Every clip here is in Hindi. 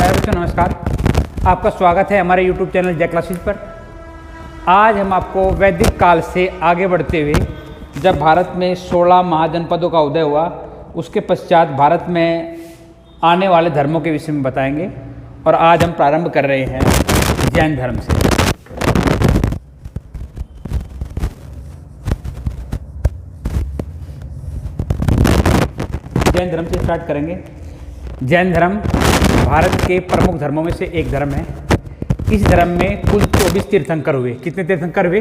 प्यारे बच्चों नमस्कार। आपका स्वागत है हमारे YouTube चैनल जय क्लासेस पर। आज हम आपको वैदिक काल से आगे बढ़ते हुए जब भारत में 16 महाजनपदों का उदय हुआ उसके पश्चात भारत में आने वाले धर्मों के विषय में बताएंगे। और आज हम प्रारंभ कर रहे हैं जैन धर्म से। जैन धर्म से स्टार्ट करेंगे। जैन धर्म भारत के प्रमुख धर्मों में से एक धर्म है। इस धर्म में कुल 24 तीर्थंकर हुए। कितने तीर्थंकर हुए?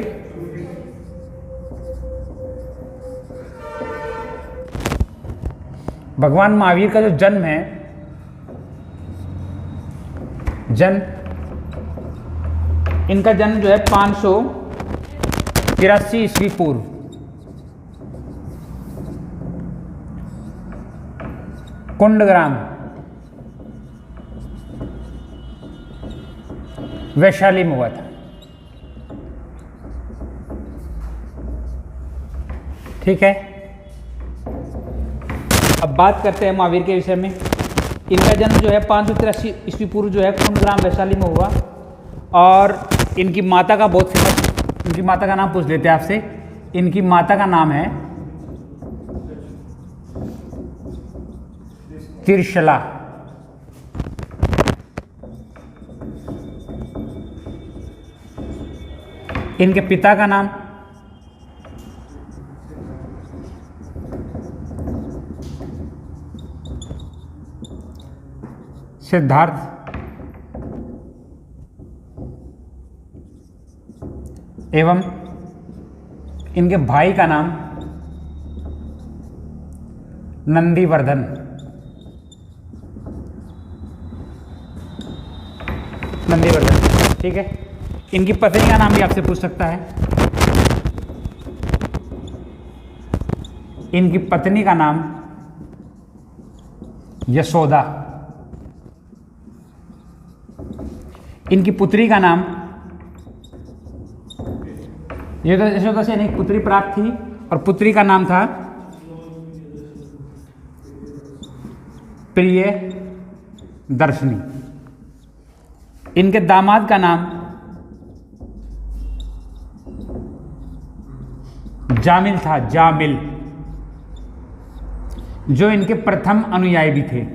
भगवान महावीर का जो जन्म है, इनका जन्म जो है 583 ईस्वी पूर्व, कुंडग्राम वैशाली में हुआ था। ठीक है, अब बात करते हैं महावीर के विषय में। इनका जन्म जो है 583 ईस्वी पूर्व जो है कुंडग्राम वैशाली में हुआ। और इनकी माता का बहुत फेमस, इनकी माता का नाम पूछ लेते हैं आपसे। इनकी माता का नाम है त्रिशला। इनके पिता का नाम सिद्धार्थ एवं इनके भाई का नाम नंदीवर्धन। ठीक है, इनकी पत्नी का नाम भी आपसे पूछ सकता है। इनकी पत्नी का नाम यशोदा। इनकी पुत्री का नाम यशोदा से एक पुत्री प्राप्त थी और पुत्री का नाम था प्रिय दर्शनी। इनके दामाद का नाम जामिल था, जामिल, जो इनके प्रथम अनुयायी भी थे।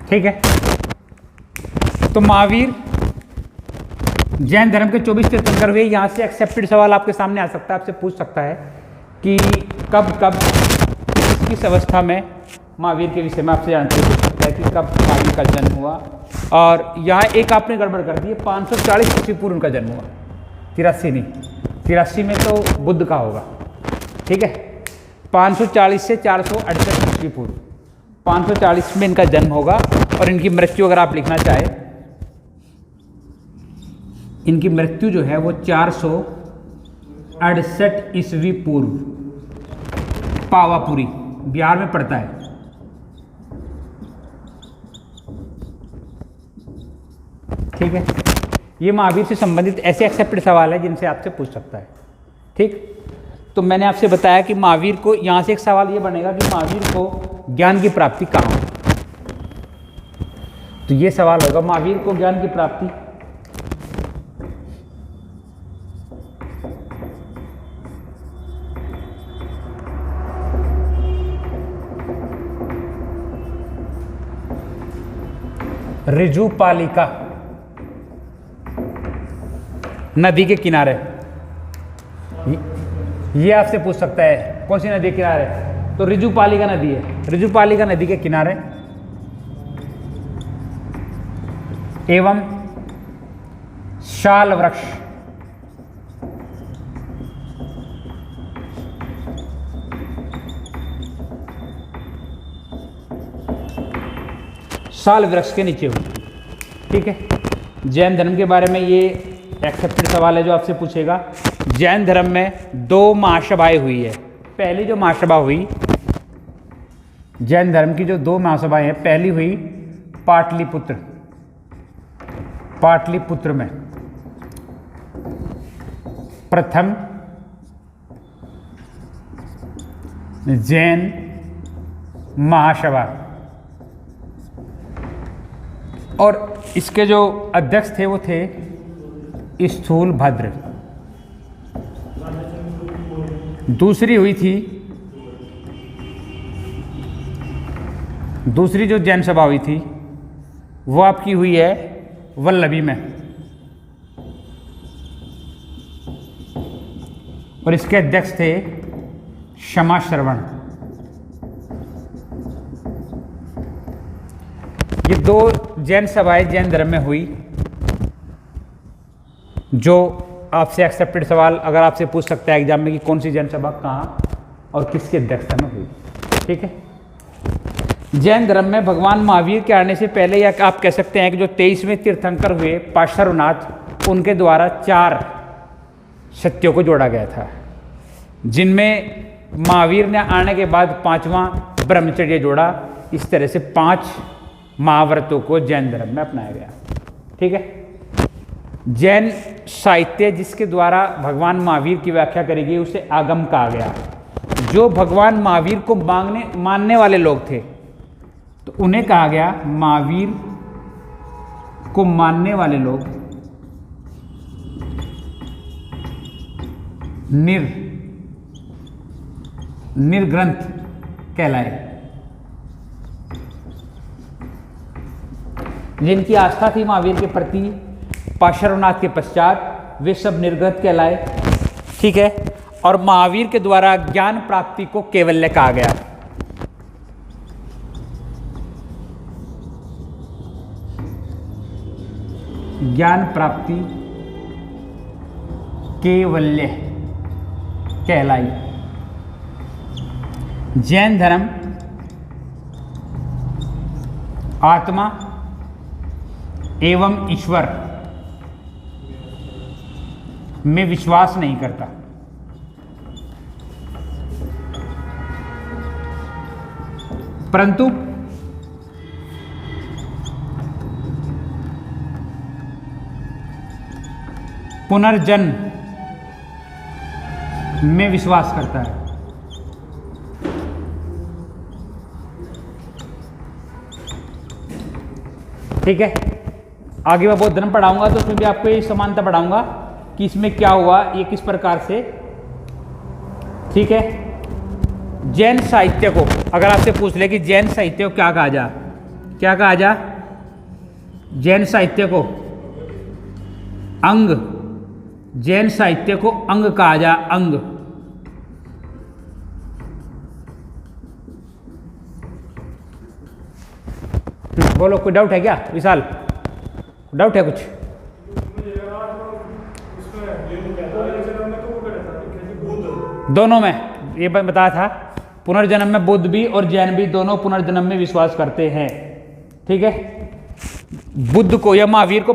ठीक है, तो महावीर जैन धर्म के 24 तीर्थंकर हुए। यहां से एक्सेप्टेड सवाल आपके सामने आ सकता है, आपसे पूछ सकता है कि कब किस अवस्था में महावीर के विषय में आपसे जानकारी पूछ सकता है कि कब महावीर का जन्म हुआ। और यहाँ एक आपने गड़बड़ कर दी है, 540 ईस्वी पूर्व उनका जन्म हुआ, 83 नहीं, 83 में तो बुद्ध का होगा। ठीक है, 540 से 468 ईस्वी पूर्व, 540 में इनका जन्म होगा। और इनकी मृत्यु अगर आप लिखना चाहे, इनकी मृत्यु जो है वो 468 ईस्वी पूर्व, पावापुरी बिहार में पड़ता है। ठीक है, ये महावीर से संबंधित ऐसे एक्सेप्टेड सवाल है जिनसे आपसे पूछ सकता है। ठीक, तो मैंने आपसे बताया कि महावीर को, यहां से एक सवाल ये बनेगा कि महावीर को ज्ञान की प्राप्ति कहाँ हुई। तो ये सवाल होगा, महावीर को ज्ञान की प्राप्ति ऋजुपालिका नदी के किनारे, ये आपसे पूछ सकता है कौन सी नदी के किनारे, तो ऋजुपालिका नदी है। ऋजुपालिका नदी के किनारे एवं शाल वृक्ष, शाल वृक्ष के नीचे हुई। ठीक है, जैन धर्म के बारे में ये एक्सेप्टेड सवाल है जो आपसे पूछेगा। जैन धर्म में 2 महासभाएं हुई है। पहली जो महासभा हुई जैन धर्म की, जो 2 महासभाएं हैं, पहली हुई पाटलिपुत्र में, प्रथम जैन महासभा। और इसके जो अध्यक्ष थे वो थे स्थूलभद्र। दूसरी हुई थी, दूसरी जो जैन सभा हुई थी वो आपकी हुई है वल्लभी में, और इसके अध्यक्ष थे क्षमाश्रवण। ये दो जैन सभाएं जैन धर्म में हुई, जो आपसे एक्सेप्टेड सवाल अगर आपसे पूछ सकता है एग्जाम में कि कौन सी जैन सभा कहाँ और किसकी अध्यक्षता में हुई। ठीक है। जैन धर्म में भगवान महावीर के आने से पहले, या आप कह सकते हैं कि जो 23वें तीर्थंकर हुए पार्श्वनाथ, उनके द्वारा 4 सत्यों को जोड़ा गया था, जिनमें महावीर ने आने के बाद 5वां ब्रह्मचर्य जोड़ा। इस तरह से 5 महाव्रतों को जैन धर्म में अपनाया गया। ठीक है। जैन साहित्य जिसके द्वारा भगवान महावीर की व्याख्या करी गई उसे आगम कहा गया। जो भगवान महावीर को मानने वाले लोग थे तो उन्हें कहा गया महावीर को मानने वाले लोग निर्ग्रंथ कहलाए। जिनकी आस्था थी महावीर के प्रति पार्श्वनाथ के पश्चात, वे सब निर्ग्रंथ कहलाए। ठीक है। और महावीर के द्वारा ज्ञान प्राप्ति को कैवल्य कहा गया। ज्ञान प्राप्ति कैवल्य कहलाई। जैन धर्म आत्मा एवं ईश्वर में विश्वास नहीं करता। परंतु पुनर्जन्म में विश्वास करता है। ठीक है। आगे मैं बौद्ध धर्म पढ़ाऊंगा तो उसमें भी आपको ये समानता पढ़ाऊंगा कि इसमें क्या हुआ, ये किस प्रकार से। ठीक है। जैन साहित्य को अगर आपसे पूछ ले कि जैन साहित्य को क्या कहा जा, जैन साहित्य को अंग, जैन साहित्य को अंग कहा जा, अंग। बोलो, कोई डाउट है क्या विशाल? डाउट है कुछ? दोनों में ये बताया था, पुनर्जन्म में बुद्ध भी और जैन भी दोनों पुनर्जन्म में विश्वास करते हैं। ठीक है। बुद्ध को या महावीर को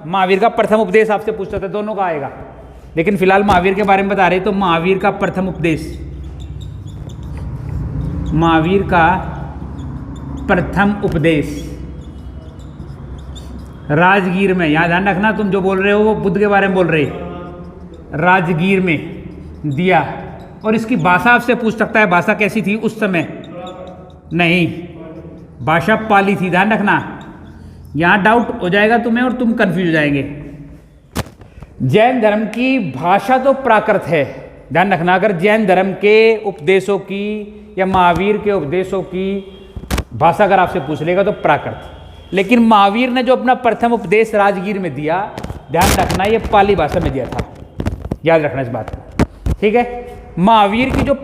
महावीर का प्रथम उपदेश आपसे पूछता था, दोनों का आएगा, लेकिन फिलहाल महावीर के बारे में बता रहे तो महावीर का प्रथम उपदेश, महावीर का प्रथम उपदेश राजगीर में, यहां ध्यान रखना, तुम जो बोल रहे हो वो बुद्ध के बारे में बोल रहे, राजगीर में दिया। और इसकी भाषा आपसे पूछ सकता है, भाषा कैसी थी उस समय? नहीं, भाषा पाली थी, ध्यान रखना। यहां डाउट हो जाएगा तुम्हें और तुम कंफ्यूज हो जाएंगे। जैन धर्म की भाषा तो प्राकृत है, ध्यान रखना। अगर जैन धर्म के उपदेशों की या महावीर के उपदेशों की भाषा अगर आपसे पूछ लेगा तो प्राकृत। लेकिन महावीर ने जो अपना प्रथम उपदेश राजगीर में दिया, ध्यान रखना, ये पाली भाषा में दिया था, याद रखना इस बात को। ठीक है। महावीर की जो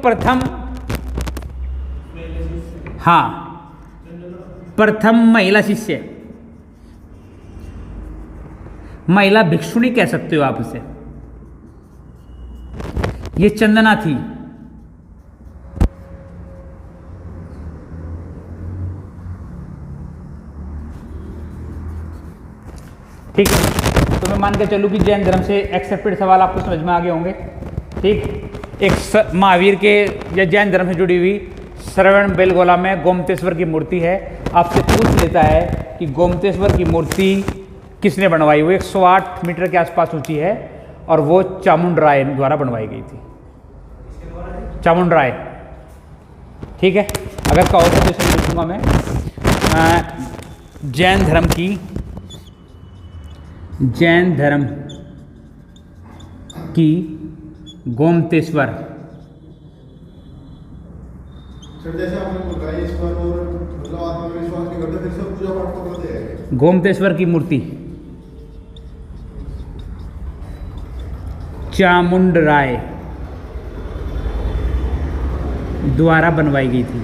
प्रथम महिला शिष्य, महिला भिक्षुणी कह सकते हो आप उसे, ये चंदना थी। ठीक है। तो मैं मान के चलूँ कि जैन धर्म से एक्सेप्टेड सवाल आपको समझ में आ गए होंगे। ठीक। एक महावीर के या जैन धर्म से जुड़ी हुई श्रवण बेलगोला में गोमतेश्वर की मूर्ति है। आपसे पूछ लेता है कि गोमतेश्वर की मूर्ति किसने बनवाई? वो 108 मीटर के आसपास ऊंची है और वो चामुंड राय द्वारा बनवाई गई थी। चामुंड राय ठीक है, अगर कहोगे तो इसे लिखूंगा मैं जैन धर्म की गोमतेश्वर। गोमतेश्वर की मूर्ति चामुंडराय द्वारा बनवाई गई थी।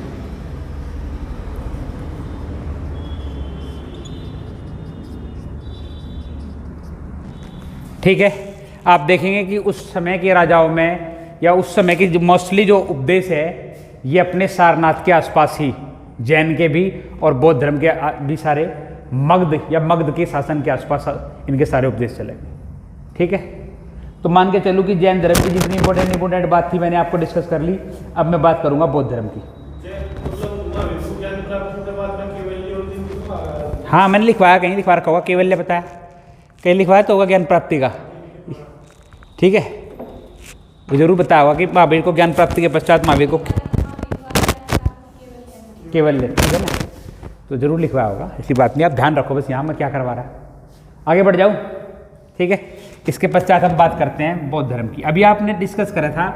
ठीक है, आप देखेंगे कि उस समय के राजाओं में या उस समय की मोस्टली जो उपदेश है ये अपने सारनाथ के आसपास ही, जैन के भी और बौद्ध धर्म के भी सारे मगध के शासन के आसपास इनके सारे उपदेश चले। ठीक है, तो मान के चलूँ कि जैन धर्म की जितनी इंपॉर्टेंट बात थी मैंने आपको डिस्कस कर ली। अब मैं बात करूंगा बौद्ध धर्म की। हाँ, मैंने लिखवाया, कहीं लिखवा रखा होगा, केवल्य बताया, कहीं लिखवाया तो होगा ज्ञान प्राप्ति का। ठीक है, वो जरूर बताया होगा कि महावीर को ज्ञान प्राप्ति के पश्चात महावीर को केवल्य, ठीक है ना, तो जरूर लिखवाया होगा, ऐसी बात नहीं। आप ध्यान रखो बस यहाँ मैं क्या करवा रहा है। आगे बढ़ जाऊँ। ठीक है, इसके पश्चात हम बात करते हैं बौद्ध धर्म की। अभी आपने डिस्कस करा था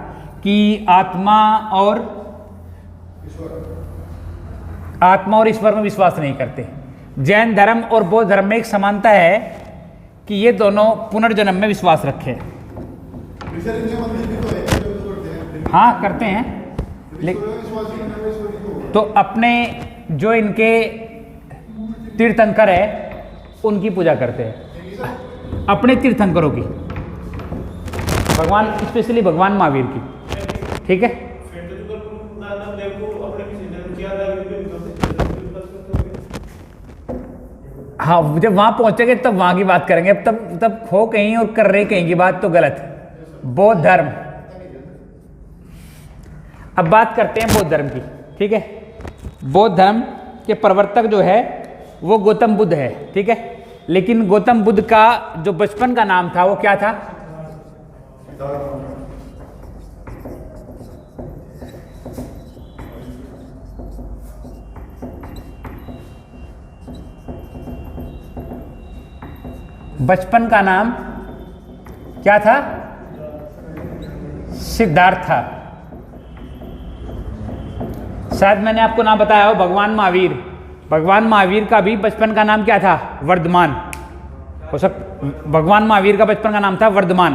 कि आत्मा और ईश्वर में विश्वास नहीं करते। जैन धर्म और बौद्ध धर्म में एक समानता है कि ये दोनों पुनर्जन्म में विश्वास रखे। हाँ, करते हैं, तो अपने जो इनके तीर्थंकर है उनकी पूजा करते हैं, अपने तीर्थंकरों की, भगवान, स्पेशली भगवान महावीर की। ठीक है, हाँ, जब वहां पहुंचेंगे तब वहां की बात करेंगे। तब खो कहीं और कर रहे कहीं की बात तो गलत। बौद्ध धर्म, अब बात करते हैं बौद्ध धर्म की। ठीक है, बौद्ध धर्म के प्रवर्तक जो है वो गौतम बुद्ध है। ठीक है, लेकिन गौतम बुद्ध का जो बचपन का नाम था वो क्या था? बचपन का नाम क्या था? सिद्धार्थ था। शायद मैंने आपको नाम बताया हो, भगवान महावीर का भी बचपन का नाम क्या था? वर्धमान। हो सकता भगवान महावीर का बचपन का नाम था वर्धमान,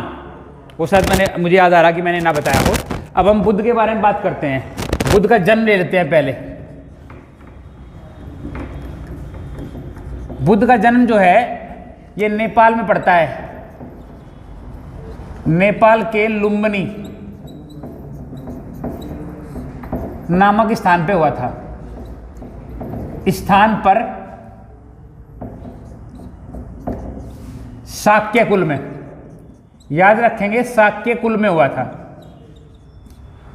वो शायद मुझे याद आ रहा कि मैंने ना बताया हो। अब हम बुद्ध के बारे में बात करते हैं। बुद्ध का जन्म ले लेते हैं पहले। बुद्ध का जन्म जो है ये नेपाल में पड़ता है। नेपाल के लुम्बिनी नामक स्थान पे हुआ था। स्थान पर शाक्य कुल में, याद रखेंगे, शाक्य कुल में हुआ था।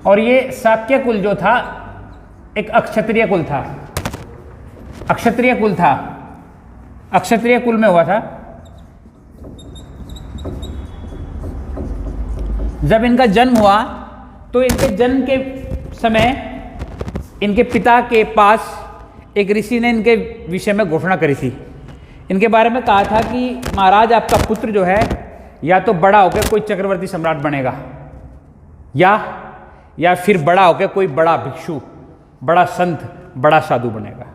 और ये शाक्य कुल जो था एक अक्षत्रिय कुल था। अक्षत्रिय कुल में हुआ था। जब इनका जन्म हुआ तो इनके जन्म के समय इनके पिता के पास एक ऋषि ने इनके विषय में घोषणा करी थी। इनके बारे में कहा था कि महाराज, आपका पुत्र जो है या तो बड़ा होकर कोई चक्रवर्ती सम्राट बनेगा या फिर बड़ा होकर कोई बड़ा भिक्षु, बड़ा संत, बड़ा साधु बनेगा।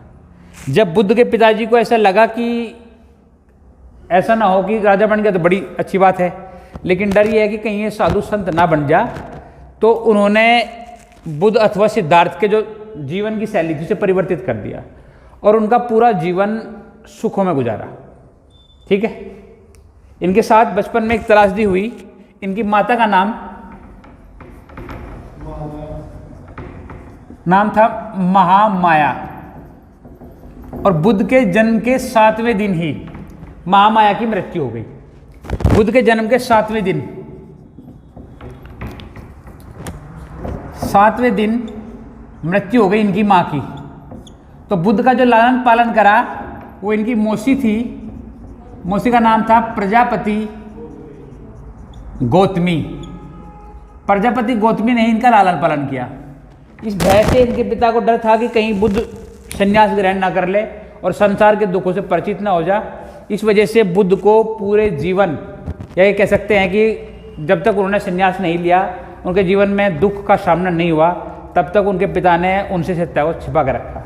जब बुद्ध के पिताजी को ऐसा लगा कि ऐसा ना हो कि राजा बन गया तो बड़ी अच्छी बात है, लेकिन डर ये है कि कहीं ये साधु संत ना बन जा, तो उन्होंने बुद्ध अथवा सिद्धार्थ के जो जीवन की शैली थी उसे परिवर्तित कर दिया और उनका पूरा जीवन सुखों में गुजारा। ठीक है, इनके साथ बचपन में एक त्रासदी हुई। इनकी माता का नाम था महामाया, और बुद्ध के जन्म के 7वें दिन ही महामाया की मृत्यु हो गई। बुद्ध के जन्म के 7वें दिन मृत्यु हो गई इनकी माँ की। तो बुद्ध का जो लालन पालन करा वो इनकी मौसी थी। मौसी का नाम था प्रजापति गौतमी। प्रजापति गौतमी ने इनका लालन पालन किया। इस भय से इनके पिता को डर था कि कहीं बुद्ध संन्यास ग्रहण ना कर ले और संसार के दुखों से परिचित ना हो जा। इस वजह से बुद्ध को पूरे जीवन, या ये कह सकते हैं कि जब तक उन्होंने संन्यास नहीं लिया, उनके जीवन में दुख का सामना नहीं हुआ, तब तक उनके पिता ने उनसे सत्या को छिपा कर रखा।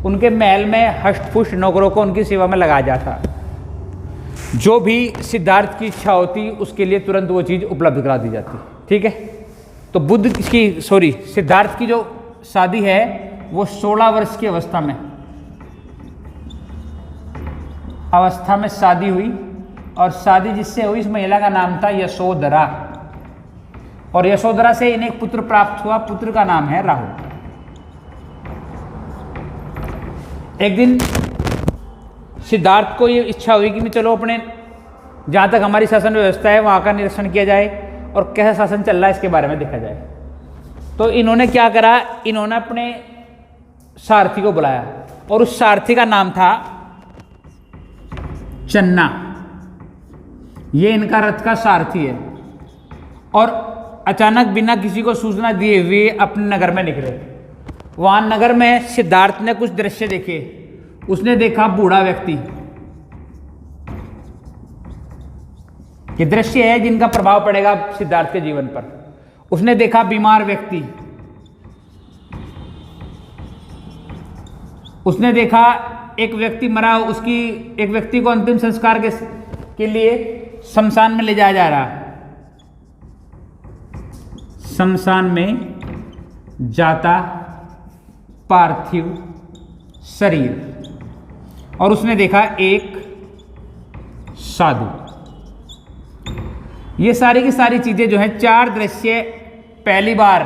उनके महल में हष्ट-पुष्ट नौकरों को उनकी सेवा में लगाया जाता। जो भी सिद्धार्थ की इच्छा होती उसके लिए तुरंत वो चीज़ उपलब्ध करा दी जाती। ठीक है, तो बुद्ध की सिद्धार्थ की जो शादी है वो 16 वर्ष की अवस्था में शादी हुई, और शादी जिससे हुई, इस महिला का नाम था यशोधरा, और यशोधरा से इन्हें एक पुत्र प्राप्त हुआ। पुत्र का नाम है राहुल। एक दिन सिद्धार्थ को ये इच्छा हुई कि मैं चलो अपने जहाँ तक हमारी शासन व्यवस्था है वहाँ का निरीक्षण किया जाए और कैसा शासन चल रहा है इसके बारे में देखा जाए। तो इन्होंने क्या करा, इन्होंने अपने सारथी को बुलाया, और उस सारथी का नाम था चन्ना। ये इनका रथ का सारथी है। और अचानक बिना किसी को सूचना दिए हुए अपने नगर में निकले। वहां नगर में सिद्धार्थ ने कुछ दृश्य देखे। उसने देखा बूढ़ा व्यक्ति, ये दृश्य है जिनका प्रभाव पड़ेगा सिद्धार्थ के जीवन पर। उसने देखा बीमार व्यक्ति, उसने देखा एक व्यक्ति मरा, एक व्यक्ति को अंतिम संस्कार के लिए शमशान में ले जाया जा रहा। शमशान में जाता पार्थिव शरीर, और उसने देखा एक साधु। ये सारी की सारी चीजें जो हैं, 4 दृश्य पहली बार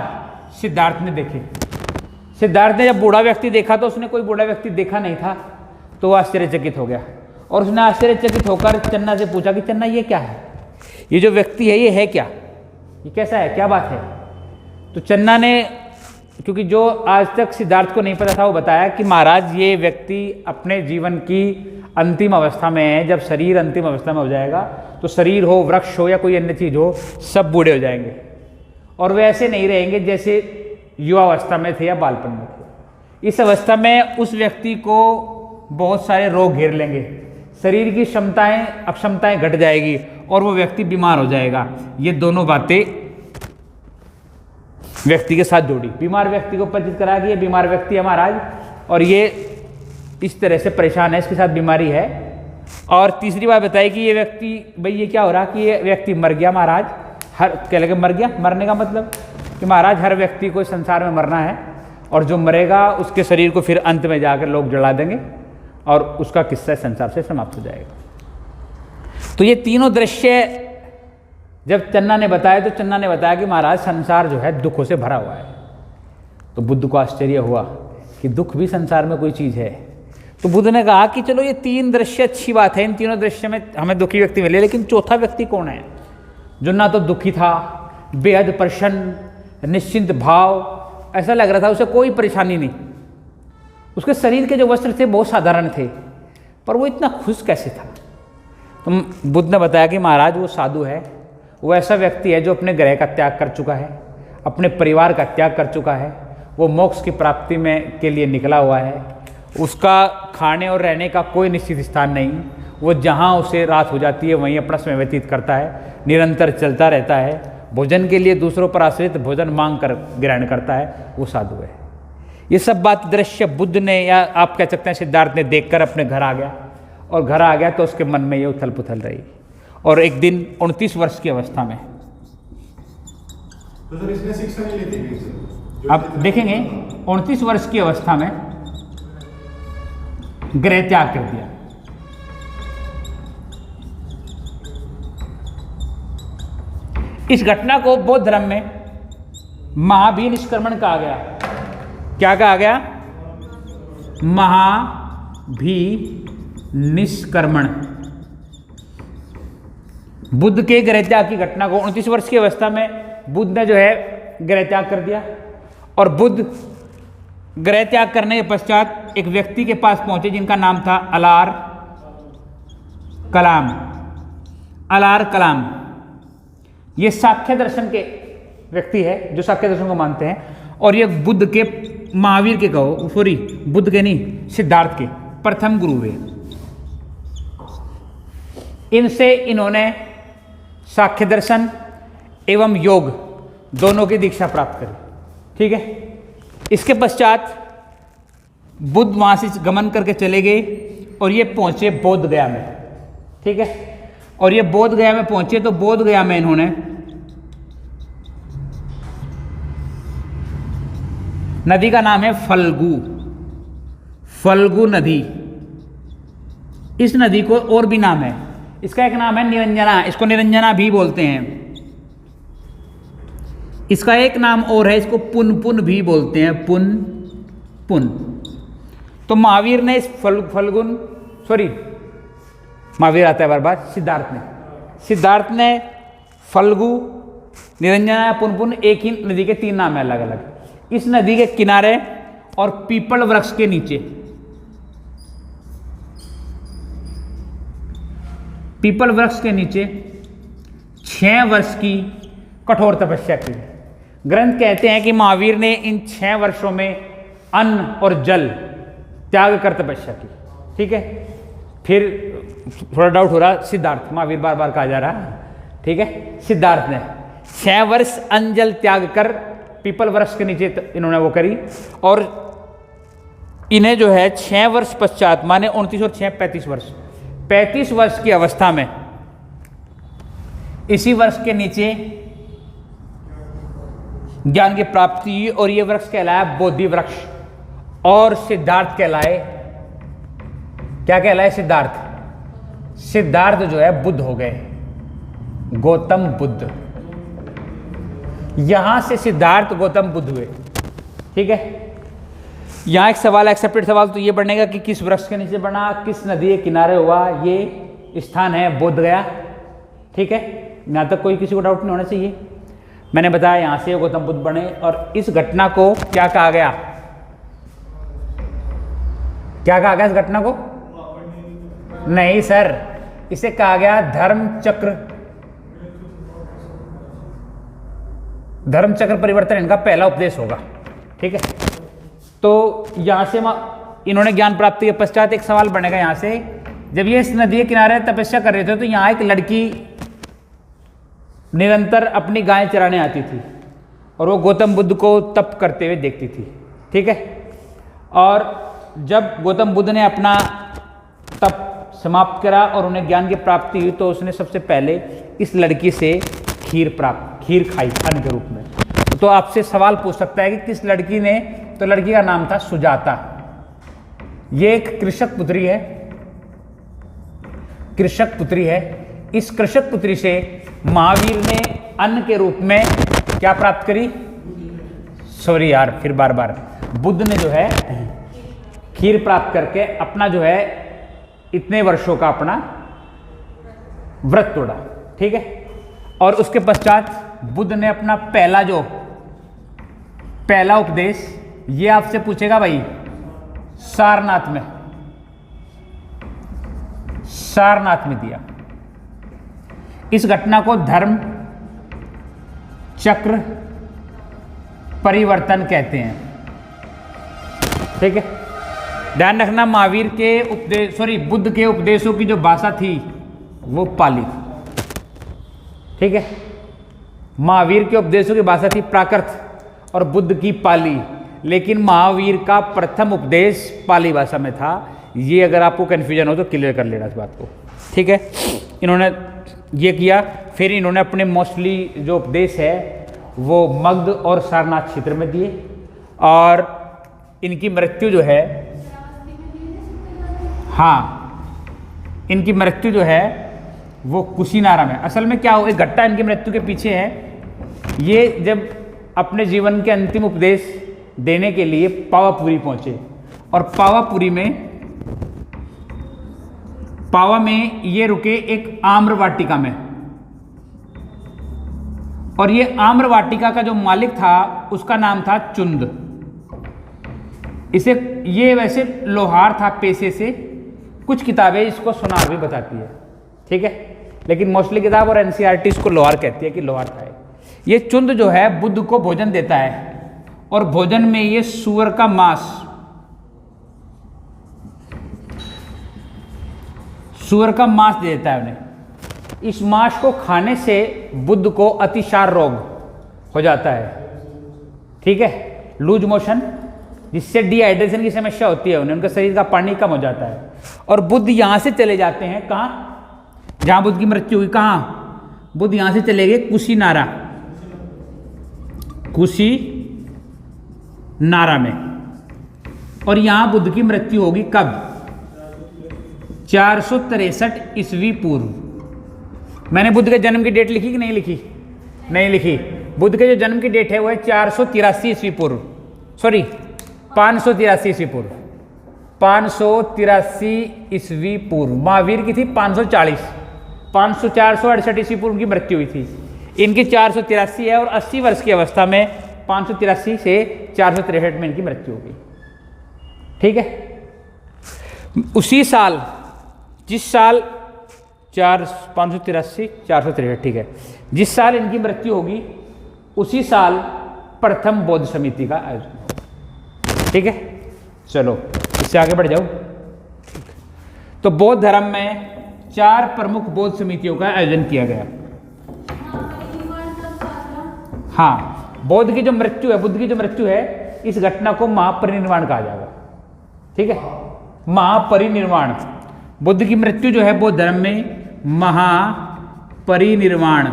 सिद्धार्थ ने देखे। सिद्धार्थ ने जब बूढ़ा व्यक्ति देखा तो उसने कोई बूढ़ा व्यक्ति देखा नहीं था, तो वह आश्चर्यचकित हो गया, और उसने आश्चर्यचकित होकर चन्ना से पूछा कि चन्ना ये क्या है, ये जो व्यक्ति है ये है क्या, ये कैसा है, क्या बात है। तो चन्ना ने, क्योंकि जो आज तक सिद्धार्थ को नहीं पता था, वो बताया कि महाराज ये व्यक्ति अपने जीवन की अंतिम अवस्था में है। जब शरीर अंतिम अवस्था में हो जाएगा तो शरीर हो, वृक्ष हो या कोई अन्य चीज हो, सब बूढ़े हो जाएंगे, और वे ऐसे नहीं रहेंगे जैसे युवावस्था में थे या बालपन में थे। इस अवस्था में उस व्यक्ति को बहुत सारे रोग घेर लेंगे, शरीर की अक्षमताएं घट जाएगी, और वो व्यक्ति बीमार हो जाएगा। ये दोनों बातें व्यक्ति के साथ जोड़ी। बीमार व्यक्ति को परिचित करा कि ये बीमार व्यक्ति है महाराज, और ये इस तरह से परेशान है, इसके साथ बीमारी है। और तीसरी बात बताई कि ये व्यक्ति, भाई ये क्या हो रहा कि ये व्यक्ति मर गया महाराज। क्या लगे मर गया, मरने का मतलब कि महाराज हर व्यक्ति को इस संसार में मरना है, और जो मरेगा उसके शरीर को फिर अंत में जाकर लोग जला देंगे, और उसका किस्सा संसार से समाप्त हो जाएगा। तो ये तीनों दृश्य जब चन्ना ने बताया, तो चन्ना ने बताया कि महाराज संसार जो है दुखों से भरा हुआ है। तो बुद्ध को आश्चर्य हुआ कि दुख भी संसार में कोई चीज़ है। तो बुद्ध ने कहा कि चलो ये 3 दृश्य अच्छी बात है, इन तीनों दृश्य में हमें दुखी व्यक्ति मिले, लेकिन चौथा व्यक्ति कौन है जो ना तो दुखी था, बेहद प्रसन्न, निश्चिंत भाव, ऐसा लग रहा था उसे कोई परेशानी नहीं। उसके शरीर के जो वस्त्र थे बहुत साधारण थे, पर वो इतना खुश कैसे था। तो बुद्ध ने बताया कि महाराज वो साधु है, वो ऐसा व्यक्ति है जो अपने ग्रह का त्याग कर चुका है, अपने परिवार का त्याग कर चुका है, वो मोक्ष की प्राप्ति में के लिए निकला हुआ है। उसका खाने और रहने का कोई निश्चित स्थान नहीं, वो जहाँ उसे रात हो जाती है वहीं अपना समय व्यतीत करता है, निरंतर चलता रहता है, भोजन के लिए दूसरों पर आश्रित भोजन मांग कर ग्रहण करता है, वो साधु है। ये सब बात दृश्य बुद्ध ने, या आप कह सकते हैं सिद्धार्थ ने देखकर अपने घर आ गया, और घर आ गया तो उसके मन में ये उथल पुथल रही। और एक दिन 29 वर्ष की अवस्था में, तो सर इसने शिक्षा नहीं लेती, आप देखेंगे 29 वर्ष की अवस्था में गृह त्याग कर दिया। इस घटना को बौद्ध धर्म में महाभी निष्क्रमण कहा गया। क्या कहा गया? महाभी निष्क्रमण। बुद्ध के गृह त्याग की घटना को 29 वर्ष की अवस्था में बुद्ध ने जो है गृह त्याग कर दिया, और बुद्ध गृह त्याग करने के पश्चात एक व्यक्ति के पास पहुंचे जिनका नाम था अलार कलाम। अलार कलाम ये सांख्य दर्शन के व्यक्ति है, जो सांख्य दर्शन को मानते हैं, और ये बुद्ध के, महावीर के कहो, सॉरी बुद्ध के नहीं, सिद्धार्थ के प्रथम गुरु हुए। इनसे इन्होंने सांख्य दर्शन एवं योग दोनों की दीक्षा प्राप्त करी। ठीक है, इसके पश्चात बुद्ध वहां से गमन करके चले गए और ये पहुंचे बोध गया में। ठीक है, और ये बोध गया में पहुंचे तो बोध गया में इन्होंने नदी का नाम है फल्गु, फल्गु नदी। इस नदी को और भी नाम है, इसका एक नाम है निरंजना, इसको निरंजना भी बोलते हैं। इसका एक नाम और है, इसको पुन पुन भी बोलते हैं, पुन पुन। तो महावीर ने इस फल्गुन, सॉरी महावीर आता है बार बार, सिद्धार्थ ने फल्गु, निरंजना, पुन पुन, एक ही नदी के 3 नाम है अलग अलग। इस नदी के किनारे और पीपल वृक्ष के नीचे, पीपल वृक्ष के नीचे 6 वर्ष की कठोर तपस्या की। ग्रंथ कहते हैं कि महावीर ने इन 6 वर्षों में अन्न और जल त्याग कर तपस्या की। ठीक है, फिर थोड़ा डाउट हो रहा, सिद्धार्थ, महावीर बार बार कहा जा रहा। ठीक है, सिद्धार्थ ने 6 वर्ष अन्न जल त्याग कर पीपल वृक्ष के नीचे इन्होंने वो करी। और इन्हें जो है 6 वर्ष पश्चात, माने 29 और 6 35 वर्ष की अवस्था में इसी वृक्ष के नीचे ज्ञान की प्राप्ति हुई और ये वृक्ष कहलाया बोधि वृक्ष। और सिद्धार्थ कहलाए, क्या कहलाए? सिद्धार्थ जो है बुद्ध हो गए, गौतम बुद्ध। यहां से सिद्धार्थ गौतम बुद्ध हुए। ठीक है, यहां एक सवाल, एक्सेप्टेड सवाल तो ये बनेगा कि किस वृक्ष के नीचे बना, किस नदी के किनारे हुआ, ये स्थान है बोध गया। ठीक है, यहां तक कोई किसी को डाउट नहीं होना चाहिए। मैंने बताया यहां से गौतम बुद्ध बने और इस घटना को क्या कहा गया? क्या कहा गया इस घटना को? नहीं सर, इसे कहा गया धर्म चक्र परिवर्तन, इनका पहला उपदेश होगा। ठीक है, तो यहां से इन्होंने ज्ञान प्राप्ति के पश्चात एक सवाल बनेगा यहां से, जब ये इस नदी के किनारे तपस्या कर रहे थे तो यहां एक लड़की निरंतर अपनी गायें चराने आती थी और वो गौतम बुद्ध को तप करते हुए देखती थी। ठीक है, और जब गौतम बुद्ध ने अपना तप समाप्त करा और उन्हें ज्ञान की प्राप्ति हुई तो उसने सबसे पहले इस लड़की से खीर खाई अन्न के रूप में। तो आपसे सवाल पूछ सकता है कि किस लड़की ने? तो लड़की का नाम था सुजाता। ये एक कृषक पुत्री है। इस कृषक पुत्री से महावीर ने अन्न के रूप में क्या प्राप्त करी? सॉरी यार, फिर बार बुद्ध ने जो है खीर प्राप्त करके अपना जो है इतने वर्षों का अपना व्रत तोड़ा। ठीक है, और उसके पश्चात बुद्ध ने अपना पहला उपदेश, ये आपसे पूछेगा भाई, सारनाथ में दिया। इस घटना को धर्म चक्र परिवर्तन कहते हैं। ठीक है, ध्यान रखना, महावीर के उपदेश, बुद्ध के उपदेशों की जो भाषा थी वो पाली थी। ठीक है, महावीर के उपदेशों की भाषा थी प्राकृत और बुद्ध की पाली, लेकिन महावीर का प्रथम उपदेश पाली भाषा में था। ये अगर आपको कन्फ्यूजन हो तो क्लियर कर लेना इस बात को। ठीक है, इन्होंने ये किया। फिर इन्होंने अपने मोस्टली जो उपदेश है वो मगध और सारनाथ क्षेत्र में दिए और इनकी मृत्यु जो है, इनकी मृत्यु जो है वो कुशीनारा में। असल में क्या हो, एक घटना इनकी मृत्यु के पीछे है। ये जब अपने जीवन के अंतिम उपदेश देने के लिए पावापुरी पहुंचे और पावा में ये रुके एक आम्र वाटिका में, और ये आम्र वाटिका का जो मालिक था उसका नाम था चुंद। ये वैसे लोहार था पेशे से, कुछ किताबें इसको सुनार भी बताती है। ठीक है, लेकिन मोस्टली किताब और एनसीईआरटी इसको लोहार कहती है कि लोहार था। ये चुंद जो है बुद्ध को भोजन देता है और भोजन में ये सूअर का मांस, सूअर का मांस दे देता है उन्हें। इस मांस को खाने से बुद्ध को अतिसार रोग हो जाता है, ठीक है, लूज मोशन, जिससे डिहाइड्रेशन की समस्या होती है उन्हें, उनका शरीर का पानी कम हो जाता है। और बुद्ध यहाँ से चले जाते हैं कहाँ, जहाँ बुद्ध की मृत्यु हुई, कहाँ, बुद्ध यहाँ से चले गए कुशीनारा, कुशीनारा में। और यहाँ बुद्ध की मृत्यु होगी कब, 463 ईस्वी पूर्व। मैंने बुद्ध के जन्म की डेट लिखी कि नहीं लिखी, नहीं लिखी। बुद्ध के जो जन्म की डेट है वो है 483 ईस्वी पूर्व, सॉरी 583 ईस्वी पूर्व, 583 ईस्वी पूर्व। महावीर की थी 540, 468 ईस्वी पूर्व की मृत्यु हुई थी। इनकी 483 है और 80 वर्ष की अवस्था में 583 से 463 में इनकी मृत्यु हो गई, ठीक है। उसी साल, जिस साल 583 463, ठीक है, जिस साल इनकी मृत्यु होगी उसी साल प्रथम बौद्ध समिति का आयोजन होगा, ठीक है। चलो इससे आगे बढ़ जाओ। तो बौद्ध धर्म में 4 प्रमुख बौद्ध समितियों का आयोजन किया गया। हाँ, बौद्ध की जो मृत्यु है, बुद्ध की जो मृत्यु है, इस घटना को महापरिनिर्वाण कहा जाएगा, ठीक है, महापरिनिर्वाण। बुद्ध की मृत्यु जो है बौद्ध धर्म में महापरिनिर्वाण,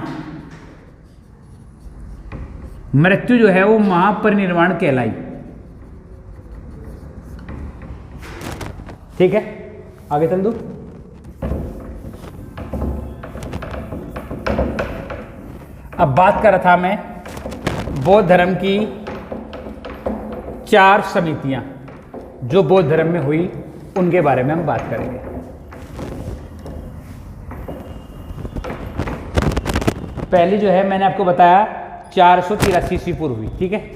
मृत्यु जो है वो महापरिनिर्वाण कहलाई, ठीक है। आगे चल दो। अब बात कर रहा था मैं बौद्ध धर्म की 4 समितियां जो बौद्ध धर्म में हुई, उनके बारे में हम बात करेंगे। पहली जो है मैंने आपको बताया 483 ईस्वी पूर्व हुई, ठीक है।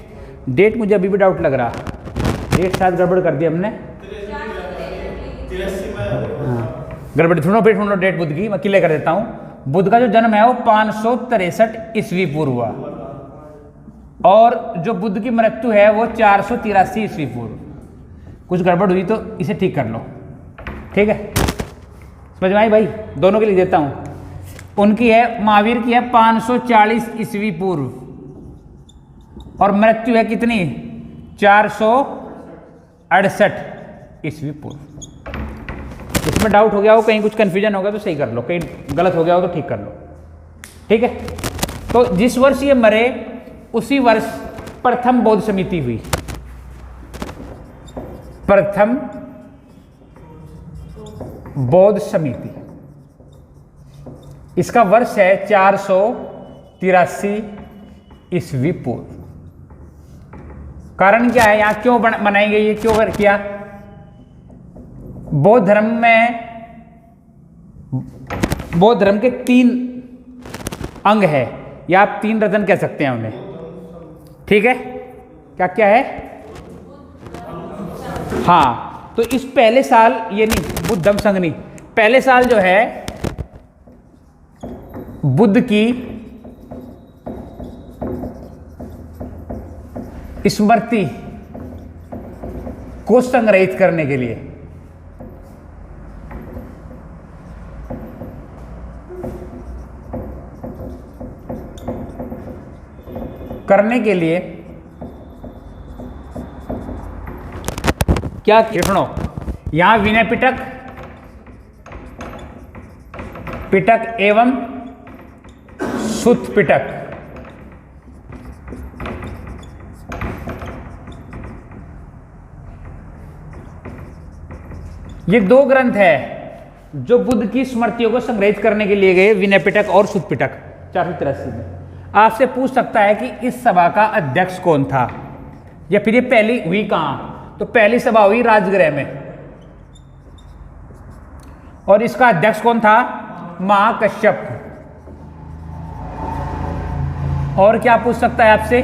डेट मुझे अभी भी डाउट लग रहा, डेट शायद गड़बड़ कर दी हमने, गड़बड़ ढूंढो डेट बुद्ध की, मैं क्लियर कर देता हूं। बुद्ध का जो जन्म है वो 563 ईस्वी पूर्व हुआ और जो बुद्ध की मृत्यु है वो 483 ईस्वी पूर्व। कुछ गड़बड़ हुई तो इसे ठीक कर लो, ठीक है, समझ में आई भाई, दोनों के लिए देता हूं। उनकी है, महावीर की है 540 ईस्वी पूर्व और मृत्यु है कितनी, 468 ईस्वी पूर्व। इसमें डाउट हो गया हो, कहीं कुछ कंफ्यूजन हो गया तो सही कर लो, कहीं गलत हो गया हो तो ठीक कर लो, ठीक है। तो जिस वर्ष ये मरे उसी वर्ष प्रथम बौद्ध समिति हुई, प्रथम बौद्ध समिति। इसका वर्ष है 483 ईस्वी पूर्व। कारण क्या है, यहां क्यों बनाई गई है, क्यों किया। बौद्ध धर्म में, बौद्ध धर्म के 3 अंग है, या आप 3 रत्न कह सकते हैं उन्हें, ठीक है। क्या क्या है, हाँ, तो इस पहले साल, ये नहीं बुद्धम संघ नहीं, पहले साल जो है बुद्ध की स्मृति को संग्रहित करने के लिए, क्या सुनो, यहां विनय पिटक, पिटक एवं सुत पिटक, ये 2 ग्रंथ है जो बुद्ध की स्मृतियों को संग्रहित करने के लिए गए, विनय पिटक और सुत पिटक 483 में। आपसे पूछ सकता है कि इस सभा का अध्यक्ष कौन था, या फिर ये पहली हुई कहां, तो पहली सभा हुई राजगृह में, और इसका अध्यक्ष कौन था, महाकश्यप। और क्या पूछ सकता है आपसे,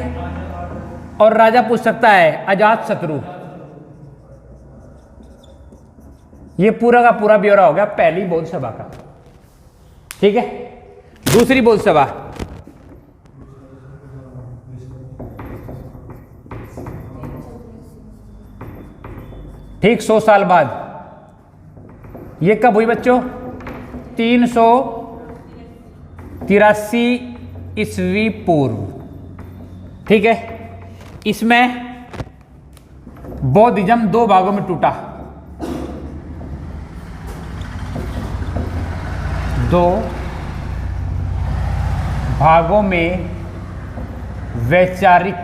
और राजा पूछ सकता है अजातशत्रु। ये पूरा का पूरा ब्यौरा हो गया पहली बौद्ध सभा का, ठीक है। दूसरी बौद्ध सभा, ठीक 100 साल बाद। ये कब हुई बच्चों? 383 ईस्वी पूर्व। ठीक है। इसमें बौद्धिज्म 2 भागों में टूटा। 2 भागों में वैचारिक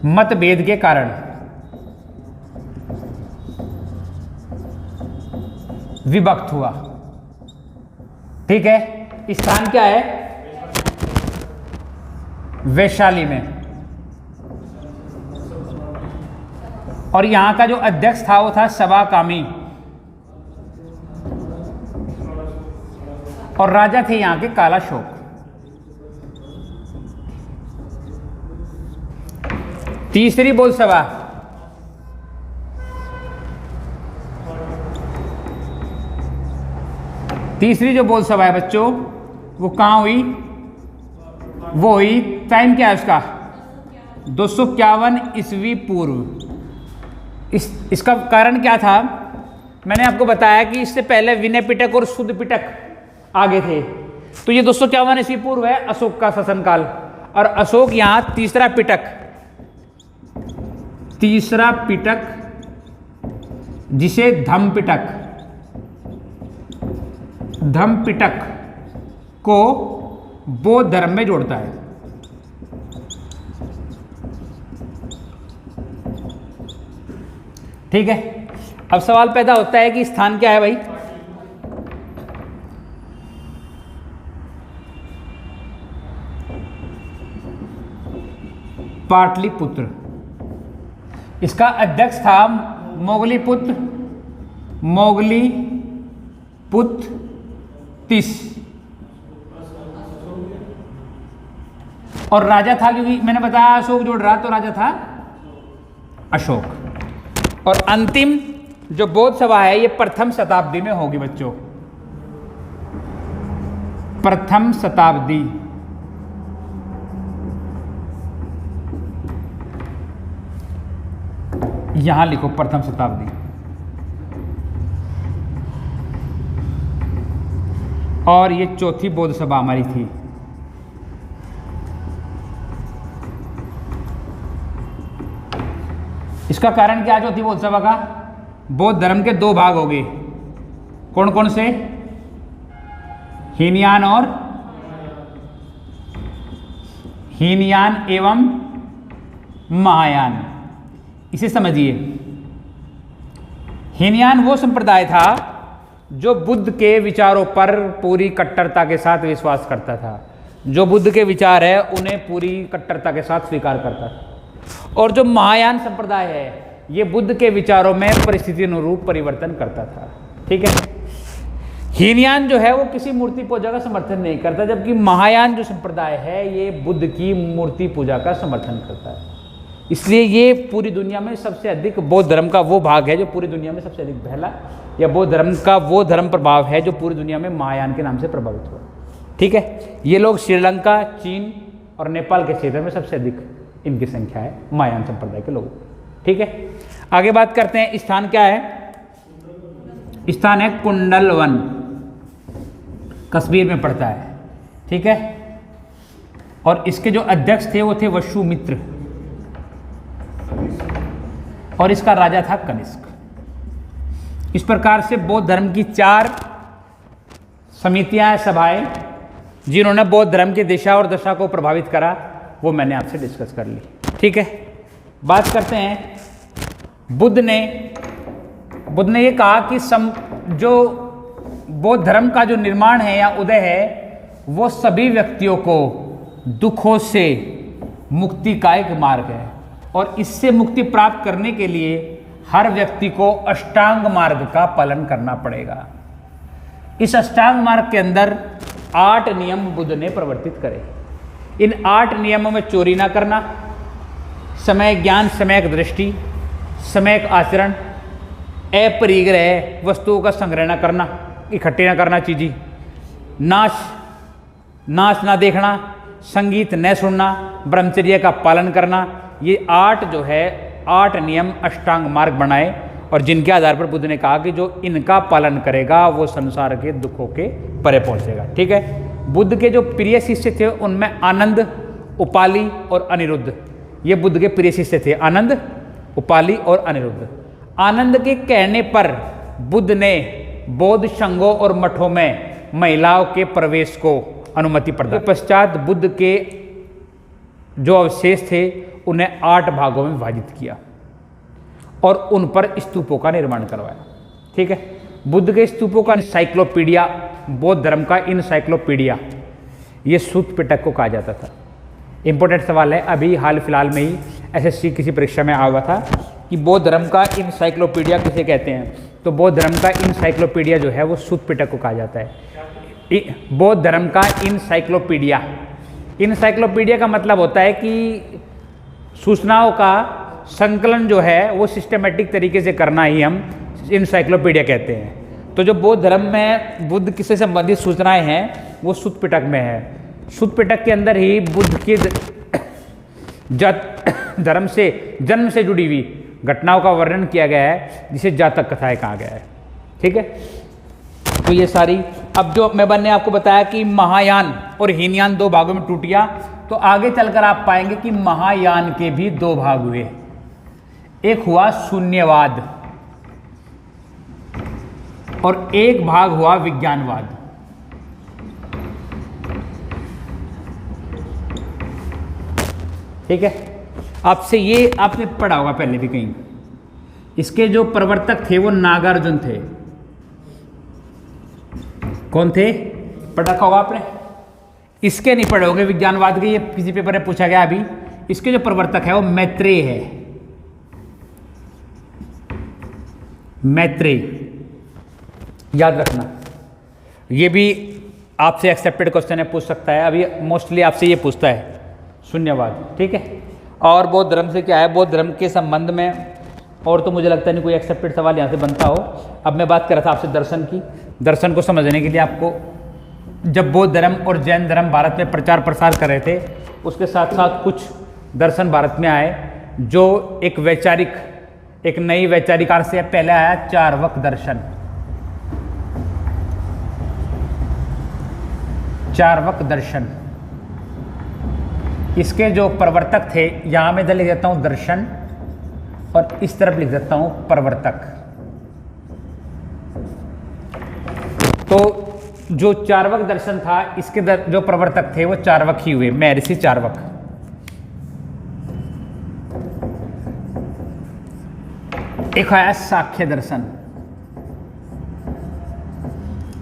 मतभेद के कारण विभक्त हुआ। ठीक है। स्थान क्या है? वैशाली में। और यहां का जो अध्यक्ष था वो था सभाकामी, और राजा थे यहां के कालाशोक। तीसरी बौद्ध सभा तीसरी जो बौद्ध सभा है बच्चों, वो कहां हुई? वो हुई, टाइम क्या है उसका? 251 ईस्वी पूर्व। इसका कारण क्या था? मैंने आपको बताया कि इससे पहले विनय पिटक और शुद्ध पिटक आगे थे। तो ये 251 ईस्वी पूर्व है अशोक का शासनकाल, और अशोक यहां तीसरा पिटक जिसे धम्मपिटक को बौद्ध धर्म में जोड़ता है। ठीक है। अब सवाल पैदा होता है कि स्थान क्या है भाई? पाटलिपुत्र। इसका अध्यक्ष था मोगलीपुत्र और राजा था, क्योंकि मैंने बताया अशोक जोड़ रहा, तो राजा था अशोक। और अंतिम जो बौद्ध सभा है ये प्रथम शताब्दी में होगी बच्चों। प्रथम शताब्दी। यहां लिखो प्रथम शताब्दी। और ये चौथी बौद्ध सभा हमारी थी। इसका कारण क्या? चौथी बौद्ध सभा का, बौद्ध धर्म के 2 भाग हो गए। कौन कौन से? हीनयान एवं महायान। इसे समझिए। हीनयान वो संप्रदाय था जो बुद्ध के विचारों पर पूरी कट्टरता के साथ विश्वास करता था। जो बुद्ध के विचार है उन्हें पूरी कट्टरता के साथ स्वीकार करता था। और जो महायान संप्रदाय है ये बुद्ध के विचारों में परिस्थिति अनुरूप परिवर्तन करता था। ठीक है। हीनयान जो है वो किसी मूर्ति पूजा का समर्थन नहीं करता, जबकि महायान जो संप्रदाय है ये बुद्ध की मूर्ति पूजा का समर्थन करता है। इसलिए ये पूरी दुनिया में सबसे अधिक बौद्ध धर्म का वो भाग है जो पूरी दुनिया में सबसे अधिक फैला, या बौद्ध धर्म का वो धर्म प्रभाव है जो पूरी दुनिया में महायान के नाम से प्रभावित हुआ। ठीक है। ये लोग श्रीलंका, चीन और नेपाल के क्षेत्र में सबसे अधिक इनकी संख्या है महायान संप्रदाय के लोगों। ठीक है। आगे बात करते हैं। स्थान क्या है? स्थान है कुंडलवन, कश्मीर में पड़ता है। ठीक है। और इसके जो अध्यक्ष थे वो थे वसुमित्र, और इसका राजा था कनिष्क। इस प्रकार से बौद्ध धर्म की 4 समितियां, सभाएं जिन्होंने बौद्ध धर्म की दिशा और दशा को प्रभावित करा, वो मैंने आपसे डिस्कस कर ली। ठीक है। बात करते हैं। बुद्ध ने ये कहा कि जो बौद्ध धर्म का जो निर्माण है या उदय है वो सभी व्यक्तियों को दुखों से मुक्ति का एक मार्ग है, और इससे मुक्ति प्राप्त करने के लिए हर व्यक्ति को अष्टांग मार्ग का पालन करना पड़ेगा। इस अष्टांग मार्ग के अंदर 8 नियम बुद्ध ने प्रवर्तित करे। इन 8 नियमों में चोरी ना करना, समय ज्ञान, समयक दृष्टि, समयक आचरण, अपरिग्रह, वस्तुओं का संग्रह न करना, इकट्ठे ना करना चीज़ें, नाश ना देखना, संगीत न सुनना, ब्रह्मचर्य का पालन करना, ये 8 जो है 8 नियम अष्टांग मार्ग बनाए और जिनके आधार पर बुद्ध ने कहा कि जो इनका पालन करेगा वो संसार के दुखों के परे पहुंचेगा। ठीक है। बुद्ध के जो प्रिय शिष्य थे उनमें आनंद, उपाली और अनिरुद्ध, ये बुद्ध के प्रिय शिष्य थे, आनंद, उपाली और अनिरुद्ध। आनंद के कहने पर बुद्ध ने बौद्ध संघों और मठों में महिलाओं के प्रवेश को अनुमति प्रदान। पश्चात बुद्ध के जो अवशेष थे उन्हें 8 भागों में विभाजित किया और उन पर स्तूपों का निर्माण करवाया। ठीक है। बुद्ध के स्तूपों का इनसाइक्लोपीडिया, बौद्ध धर्म का इनसाइक्लोपीडिया, ये सूत पिटक को कहा जाता था। इंपॉर्टेंट सवाल है, अभी हाल फिलहाल में ही एसएससी किसी परीक्षा में आया हुआ था कि बौद्ध धर्म का इनसाइक्लोपीडिया किसे कहते हैं, तो बौद्ध धर्म का इनसाइक्लोपीडिया जो है वो सूत पिटक को कहा जाता है। बौद्ध धर्म का इनसाइक्लोपीडिया, इनसाइक्लोपीडिया का मतलब होता है कि सूचनाओं का संकलन जो है वो सिस्टमेटिक तरीके से करना ही हम इनसाइक्लोपीडिया कहते हैं। तो जो बौद्ध धर्म में बुद्ध किससे संबंधित सूचनाएं हैं वो सूत पिटक में है। सूत पिटक के अंदर ही बुद्ध के धर्म से, जन्म से जुड़ी हुई घटनाओं का वर्णन किया गया है जिसे जातक कथाएं कहा गया है। ठीक है। तो ये सारी, अब जो मैंने आपको बताया कि महायान और हीनयान 2 भागों में टूट गया, तो आगे चलकर आप पाएंगे कि महायान के भी 2 भाग हुए। एक हुआ शून्यवाद और एक भाग हुआ विज्ञानवाद। ठीक है। आपसे ये आपने पढ़ा होगा पहले भी कहीं, इसके जो प्रवर्तक थे वो नागार्जुन थे। कौन थे? पढ़ा होगा आपने। इसके नहीं पढ़े होंगे विज्ञानवाद के, ये किसी पेपर में पूछा गया अभी। इसके जो प्रवर्तक है वो मैत्रेय है, मैत्रेय, याद रखना। ये भी आपसे एक्सेप्टेड क्वेश्चन है, पूछ सकता है। अभी मोस्टली आपसे ये पूछता है शून्यवाद। ठीक है। और बौद्ध धर्म से क्या है, बौद्ध धर्म के संबंध में और तो मुझे लगता नहीं कोई एक्सेप्टेड सवाल यहाँ से बनता हो। अब मैं बात कर रहा था आपसे दर्शन की। दर्शन को समझने के लिए आपको, जब बौद्ध धर्म और जैन धर्म भारत में प्रचार प्रसार कर रहे थे, उसके साथ साथ कुछ दर्शन भारत में आए जो एक वैचारिक, एक नई वैचारिक आर से पहले आया चार्वाक दर्शन। चार्वाक दर्शन, इसके जो प्रवर्तक थे, यहाँ मैं इधर लिख देता हूँ दर्शन और इस तरफ लिख देता हूँ प्रवर्तक। तो जो चार्वाक दर्शन था, इसके जो प्रवर्तक थे वो चार्वाक ही हुए, महर्षि चार्वाक। एक आया सांख्य दर्शन,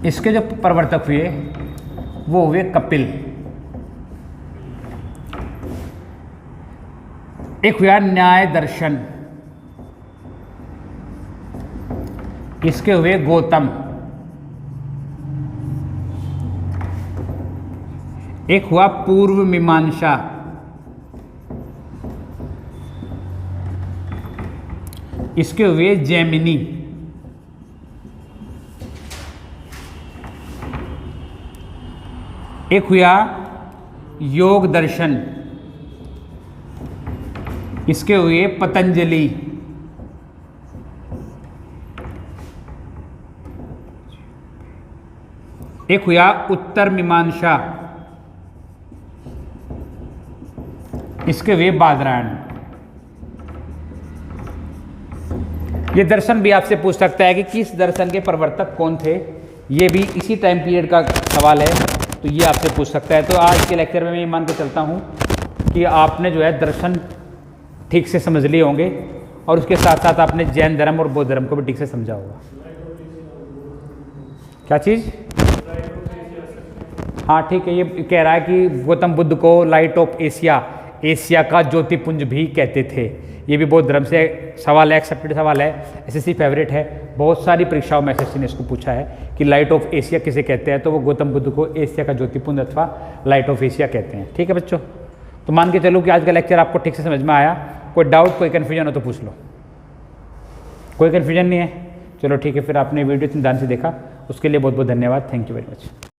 इसके जो प्रवर्तक हुए वो हुए कपिल। एक हुआ न्याय दर्शन, इसके हुए गौतम। एक हुआ पूर्व मीमांसा, इसके हुए जैमिनी। एक हुआ योग दर्शन, इसके हुए पतंजलि। एक हुआ उत्तर मीमांसा, इसके हुए बादरायण। ये दर्शन भी आपसे पूछ सकता है कि किस दर्शन के प्रवर्तक कौन थे, ये भी इसी टाइम पीरियड का सवाल है, तो ये आपसे पूछ सकता है। तो आज के लेक्चर में मैं ये मान के चलता हूँ कि आपने जो है दर्शन ठीक से समझ लिए होंगे और उसके साथ साथ आपने जैन धर्म और बौद्ध धर्म को भी ठीक से समझा होगा। क्या चीज़? हाँ ठीक है। ये कह रहा है कि गौतम बुद्ध को लाइट ऑफ एशिया, एशिया का ज्योतिपुंज भी कहते थे। ये भी बौद्ध धर्म से सवाल है, एक्सेप्टेड सवाल है, एसएससी फेवरेट है। बहुत सारी परीक्षाओं में एसएससी ने इसको पूछा है कि लाइट ऑफ एशिया किसे कहते हैं, तो वो गौतम बुद्ध को एशिया का ज्योतिपुंज अथवा लाइट ऑफ एशिया कहते हैं। ठीक है बच्चों, तो मान के चलो कि आज का लेक्चर आपको ठीक से समझ में आया। कोई डाउट, कोई कन्फ्यूजन हो तो पूछ लो। कोई कन्फ्यूजन नहीं है? चलो ठीक है, फिर आपने वीडियो इतनी ध्यान से देखा उसके लिए बहुत बहुत धन्यवाद। Thank you very much.